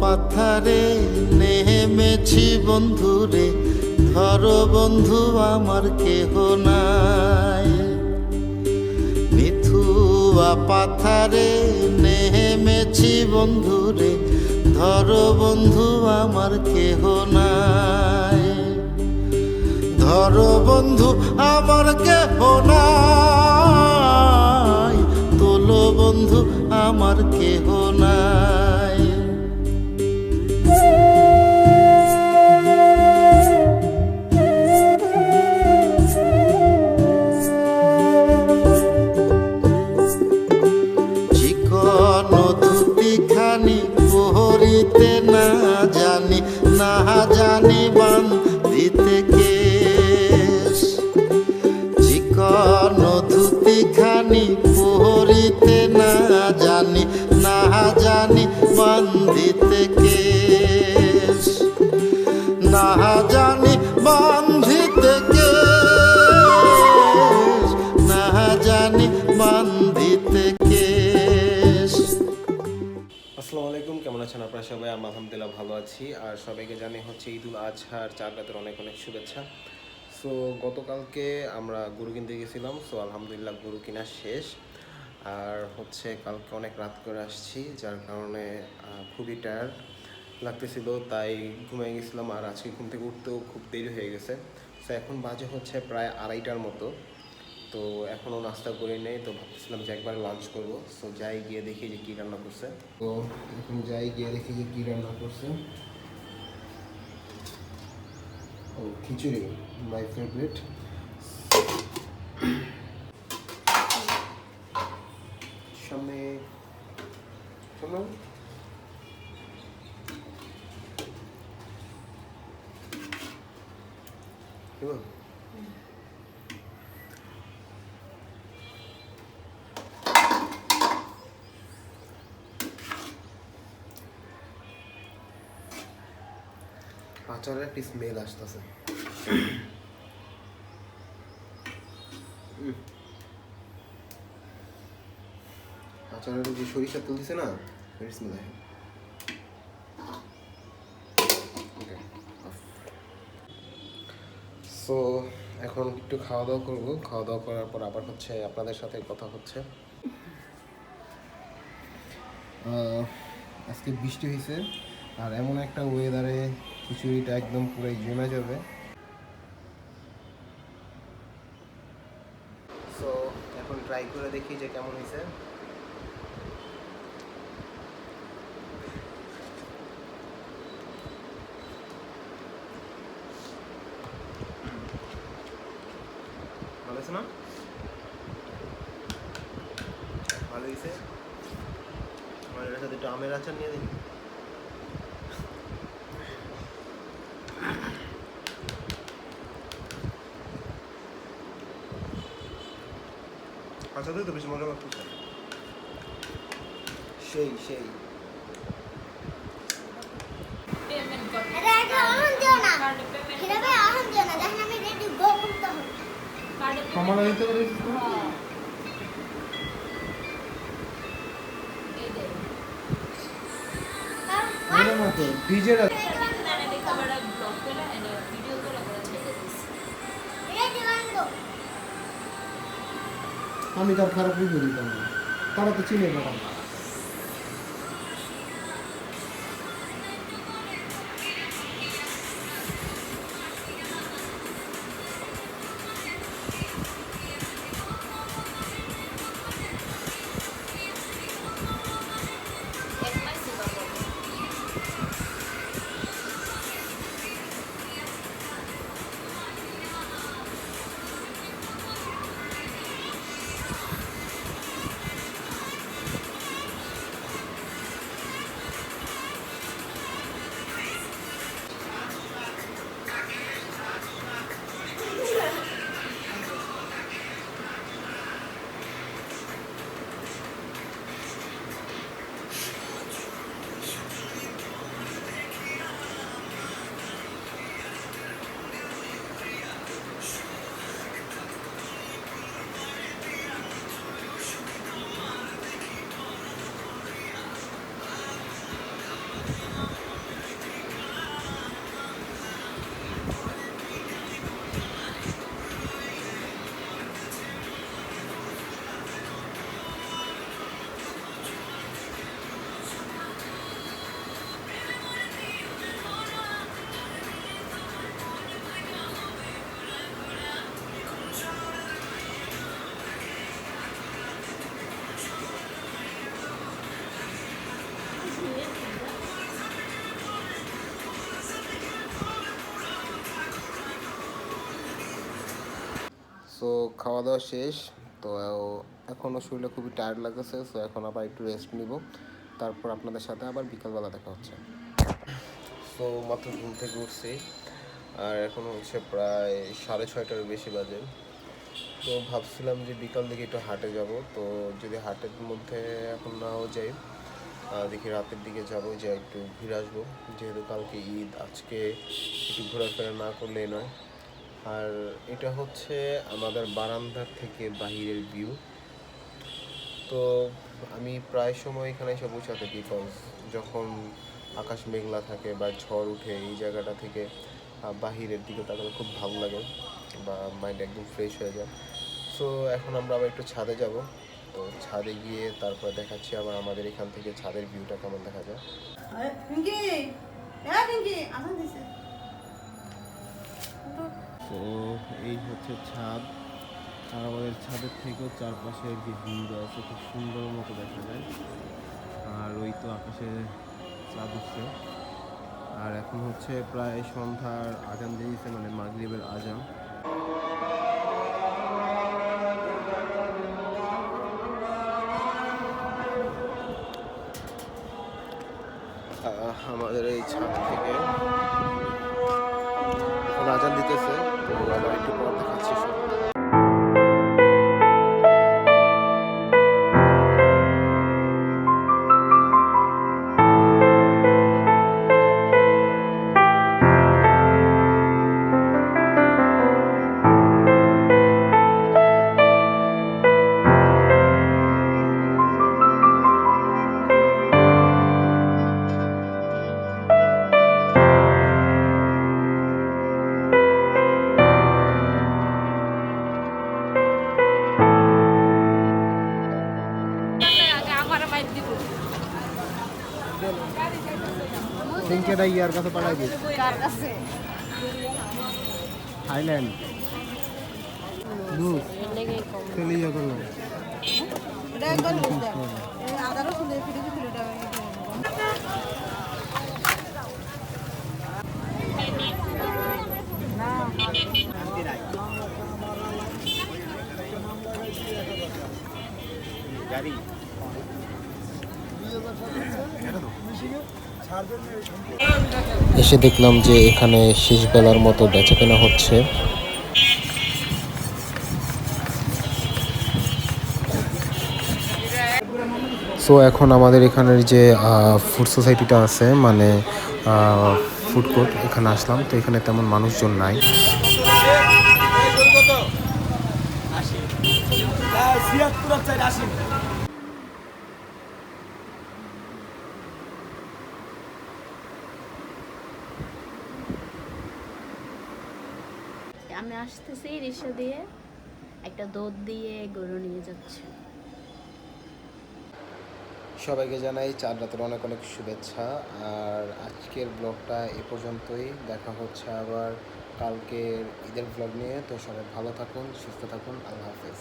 পাথারে নেমেছি বন্ধুরে, ধরো বন্ধু আমার কেহ নাই। মিথুয়া পাথারে নেমেছি বন্ধুরে, ধরো বন্ধু আমার কেহ নাই। ধরো বন্ধু আমার কেহ নাই, তোলো বন্ধু আমার কেহ নাই। চিকন ধুতিখানি পহরিতে না জানি, না জানি বান্ধিতে কেশ। চিকন ধুতিখানি পহরিতে না জানি, না জানি বান্ধিতে কেশ। না জানি বান্ধিতে কেশ, না জানি বান্ধিতে কেশ। আসসালামু আলাইকুম, কেমন আছেন আপনারা সবাই? আমি আলহামদুলিল্লাহ ভালো আছি। আর সবাইকে জানাই হচ্ছে ঈদুল আজহার চার রাতের অনেক অনেক শুভেচ্ছা। সো গতকালকে আমরা গরু কিনতে গেছিলাম। সো আলহামদুলিল্লাহ গরু কেনা শেষ। আর হচ্ছে কালকে অনেক রাত করে আসছি, যার কারণে খুবই টায়ার্ড লাগতেছিল, তাই ঘুমিয়ে গেছিলাম। আর আজকে ঘুম থেকে উঠতেও খুব দেরি হয়ে গেছে। সো এখন বাজে হচ্ছে প্রায় 2:30টার মতো। তো এখনও নাস্তা করে নেই, তো ভাবতেছিলাম যে একবার লাঞ্চ করবো। সো যাই গিয়ে দেখি যে কী রান্না করছে। তো এখন যাই গিয়ে দেখি যে কী রান্না করছে। ও খিচুড়ি, মাই ফেভারিট। সামনে সামনে কেমন? আচারের একটি স্মেল আসতেছে। আচারের যে সরিষা তেল দিছে না, স্মেল আসে। সো এখন একটু খাওয়া দাওয়া করবো। খাওয়া দাওয়া করার পর আবার হচ্ছে আপনাদের সাথে কথা হচ্ছে। আজকে বৃষ্টি হয়েছে, আর এমন একটা ওয়েদারে খিচুড়িটা একদম পুরাই জমে যাবে। সো এখন ট্রাই করে দেখি যে কেমন হয়েছে। ভালো হয়েছে না? ভালো হয়েছে। আমার এর সাথে একটু আমের আচার নিয়ে দেখি। আচ্ছা, তো বেশি মজা লাগতেছে। সেই সেই আমি তার খারাপ বুঝে দিতাম না, তারা তো চিনে না। সো খাওয়া দাওয়া শেষ। তো এখনও শরীরে খুবই টায়ার্ড লাগতেছে, সো এখন আবার একটু রেস্ট নিব, তারপর আপনাদের সাথে আবার বিকালবেলা দেখা হচ্ছে। সো মাত্র ঘুম থেকে উঠছি, আর এখন হচ্ছে প্রায় 6:30টার বেশি বাজে। তো ভাবছিলাম যে বিকাল দিকে একটু হাটে যাব, তো যদি হাটের মধ্যে এখন নাও যাই, দেখি রাতের দিকে যাব, যে একটু ঘুরে আসবো, যেহেতু কালকে ঈদ, আজকে একটু ঘোরাফেরা না করলেই নয়। আর এটা হচ্ছে আমাদের বারান্দার থেকে বাহিরের ভিউ। তো আমি প্রায় সময় এখানে এসে বসে থাকি, বিকজ যখন আকাশ মেঘলা থাকে বা ঝড় উঠে এই জায়গাটা থেকে বাহিরের দিকে তাকালে খুব ভালো লাগে, বা মাইন্ড একদম ফ্রেশ হয়ে যায়। সো এখন আমরা আবার একটু ছাদে যাব, তো ছাদে গিয়ে তারপর দেখাচ্ছি আবার আমাদের এখান থেকে ছাদের ভিউটা কেমন দেখা যায়। তো এই হচ্ছে ছাদ, আর আমাদের ছাদের থেকেও চারপাশের যে ভিউটা আছে খুব সুন্দর মতো দেখা যায়। আর ওই তো আকাশে চাঁদ উঠছে। আর এখন হচ্ছে প্রায় সন্ধ্যার আজান দিয়েছে, মানে মাগরিবের আজান। আমাদের এই ছাদ থেকে এখন আজান দিতেছে, তো আবার একটু পর দেখাচ্ছি সব। সিংকেটা ইয়ার কাছে পাঠাই দিস থাইল্যান্ড দুধ চলে ইয়ে করলাম গাড়ি এসে দেখলাম যে এখানে শেষ বেলার মতো বেচাকেনা হচ্ছে। সো এখন আমাদের এখানের যে ফুড সোসাইটিটা আছে, মানে ফুড কোর্ট, এখানে আসলাম, তো এখানে তেমন মানুষজন নাই। আমি আসতেছি রিক্সা দিয়ে, একটা দুধ দিয়ে গরু নিয়ে যাচ্ছে। সবাইকে জানাই চাঁদ রাতের অনেক অনেক শুভেচ্ছা। আর আজকের ব্লগটা এ পর্যন্তই, দেখা হচ্ছে আবার কালকের ঈদের ব্লগ নিয়ে। তো সবাই ভালো থাকুন, সুস্থ থাকুন, আল্লাহ হাফেজ।